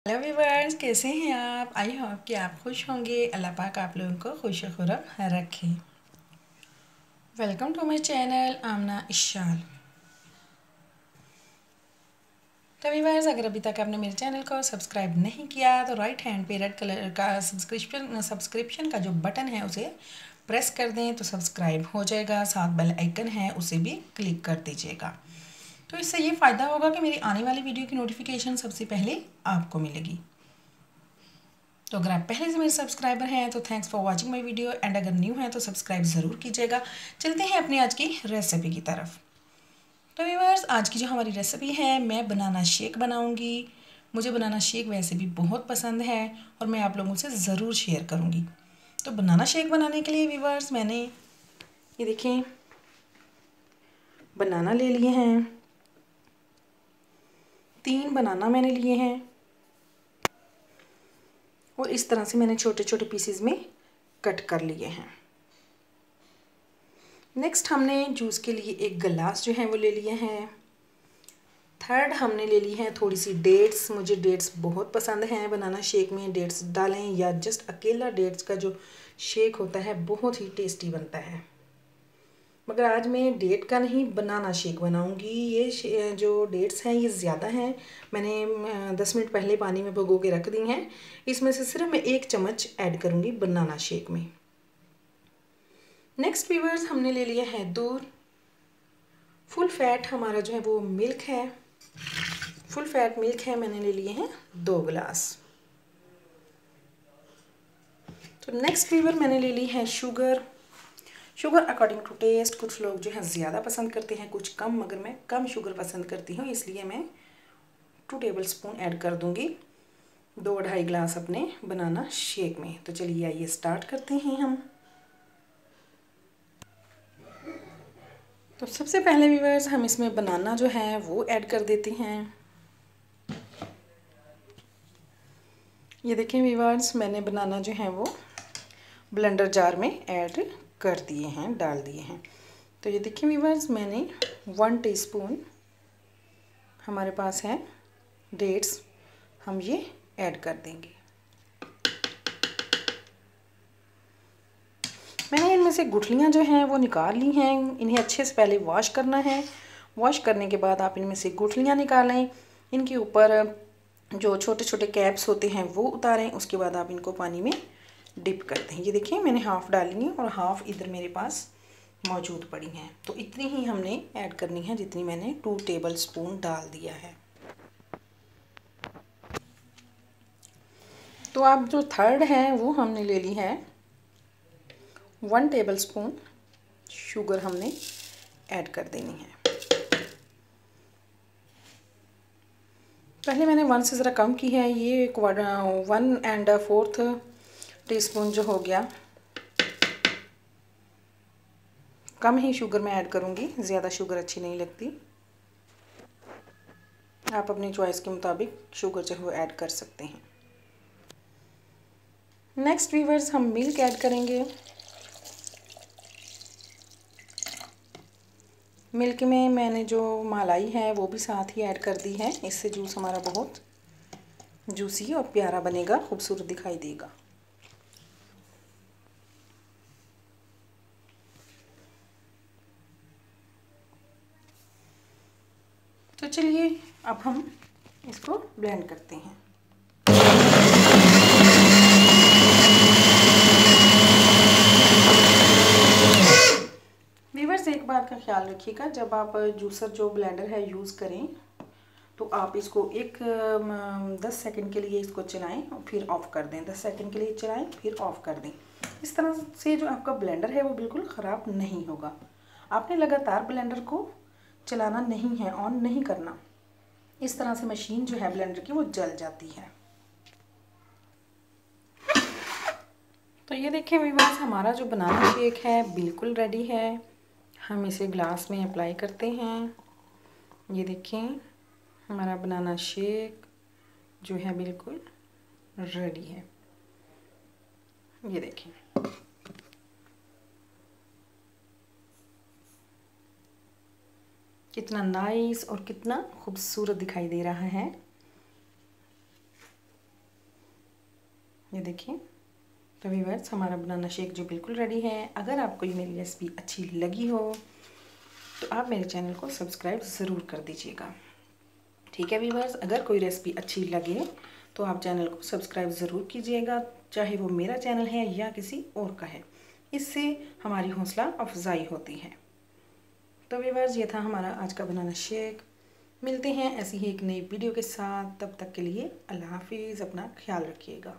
Hello viewers, कैसे हैं आप। आई होप कि आप खुश होंगे। अल्लाह पाक आप लोगों को खुश खुरम रखे। वेलकम टू माय चैनल आमना इशाल। तो व्यूवर्स, अगर अभी तक आपने मेरे चैनल को सब्सक्राइब नहीं किया तो राइट हैंड पे रेड कलर का सब्सक्रिप्शन का जो बटन है उसे प्रेस कर दें तो सब्सक्राइब हो जाएगा। साथ बेल आइकन है उसे भी क्लिक कर दीजिएगा। तो इससे ये फ़ायदा होगा कि मेरी आने वाली वीडियो की नोटिफिकेशन सबसे पहले आपको मिलेगी। तो अगर आप पहले से मेरे सब्सक्राइबर हैं तो thanks for watching my video, and अगर न्यू हैं तो सब्सक्राइब ज़रूर कीजिएगा। चलते हैं अपनी आज की रेसिपी की तरफ। तो व्यूअर्स, आज की जो हमारी रेसिपी है, मैं बनाना शेक बनाऊंगी। मुझे बनाना शेक वैसे भी बहुत पसंद है और मैं आप लोगों से ज़रूर शेयर करूंगी। तो बनाना शेक बनाने के लिए व्यूअर्स, मैंने ये देखें बनाना ले लिए हैं। 3 बनाना मैंने लिए हैं और इस तरह से मैंने छोटे छोटे पीसेस में कट कर लिए हैं। नेक्स्ट हमने जूस के लिए एक गिलास जो है वो ले लिए हैं। थर्ड हमने ले ली है थोड़ी सी डेट्स। मुझे डेट्स बहुत पसंद हैं। बनाना शेक में डेट्स डालें या जस्ट अकेला डेट्स का जो शेक होता है बहुत ही टेस्टी बनता है। मगर आज मैं डेट का नहीं बनाना शेक बनाऊंगी। ये जो डेट्स हैं ये ज़्यादा हैं। मैंने 10 मिनट पहले पानी में भिगो के रख दी हैं। इसमें से सिर्फ मैं 1 चम्मच ऐड करूँगी बनाना शेक में। नेक्स्ट व्यूअर्स, हमने ले लिया है दूध। फुल फैट हमारा जो है वो मिल्क है। फुल फैट मिल्क है, मैंने ले लिए हैं 2 गिलास। तो नेक्स्ट व्यूअर, मैंने ले ली है sugar. Sugar according to test. कुछ लोग जो है ज़्यादा पसंद करते हैं, कुछ कम, मगर मैं कम शुगर पसंद करती हूँ, इसलिए मैं 2 टेबल स्पून ऐड कर दूँगी 2-2.5 गिलास अपने बनाना शेक में। तो चलिए आइए स्टार्ट करते हैं हम। तो सबसे पहले व्यूअर्स, हम इसमें बनाना जो है वो ऐड कर देते हैं। ये देखें व्यूअर्स, मैंने बनाना जो है वो ब्लेंडर जार में ऐड कर दिए हैं, डाल दिए हैं। तो ये देखिए व्यूअर्स, मैंने 1 टीस्पून हमारे पास है डेट्स, हम ये ऐड कर देंगे। मैंने इनमें से गुठलियाँ जो हैं वो निकाल ली हैं। इन्हें अच्छे से पहले वॉश करना है। वॉश करने के बाद आप इनमें से गुठलियाँ निकालें। इनके ऊपर जो छोटे छोटे कैप्स होते हैं वो उतारें। उसके बाद आप इनको पानी में डिप कर दें। ये देखिए मैंने हाफ़ डाली है और हाफ़ इधर मेरे पास मौजूद पड़ी हैं। तो इतनी ही हमने ऐड करनी है जितनी मैंने 2 टेबल स्पून डाल दिया है। तो आप जो थर्ड है वो हमने ले ली है 1 टेबल स्पून शुगर हमने ऐड कर देनी है। पहले मैंने 1 से ज़रा कम की है। ये 1¼ टीस्पून जो हो गया। कम ही शुगर मैं ऐड करूँगी, ज़्यादा शुगर अच्छी नहीं लगती। आप अपनी चॉइस के मुताबिक शुगर जो है वो ऐड कर सकते हैं। नेक्स्ट व्यूअर्स, हम मिल्क ऐड करेंगे। मिल्क में मैंने जो मलाई है वो भी साथ ही ऐड कर दी है। इससे जूस हमारा बहुत जूसी और प्यारा बनेगा, खूबसूरत दिखाई देगा। तो चलिए अब हम इसको ब्लेंड करते हैं। व्यूअर्स, एक बात का ख्याल रखिएगा, जब आप जूसर जो ब्लेंडर है यूज़ करें तो आप इसको 10 सेकंड के लिए इसको चलाएं और फिर ऑफ़ कर दें। 10 सेकंड के लिए चलाएं फिर ऑफ़ कर दें। इस तरह से जो आपका ब्लेंडर है वो बिल्कुल ख़राब नहीं होगा। आपने लगातार ब्लेंडर को चलाना नहीं है, ऑन नहीं करना। इस तरह से मशीन जो है ब्लेंडर की वो जल जाती है। तो ये देखिए व्यूअर्स, हमारा जो बनाना शेक है बिल्कुल रेडी है। हम इसे ग्लास में अप्लाई करते हैं। ये देखें हमारा बनाना शेक जो है बिल्कुल रेडी है। ये देखें, कितना नाइस और कितना खूबसूरत दिखाई दे रहा है। ये देखिए। तो व्यूअर्स, हमारा बनाना शेक जो बिल्कुल रेडी है। अगर आपको ये मेरी रेसिपी अच्छी लगी हो तो आप मेरे चैनल को सब्सक्राइब ज़रूर कर दीजिएगा। ठीक है व्यूअर्स, अगर कोई रेसिपी अच्छी लगे तो आप चैनल को सब्सक्राइब ज़रूर कीजिएगा, चाहे वो मेरा चैनल है या किसी और का है। इससे हमारी हौसला अफजाई होती है। तो व्यूअर्स, ये था हमारा आज का बनाना शेक। मिलते हैं ऐसी ही एक नई वीडियो के साथ। तब तक के लिए अल्लाह हाफिज़। अपना ख्याल रखिएगा।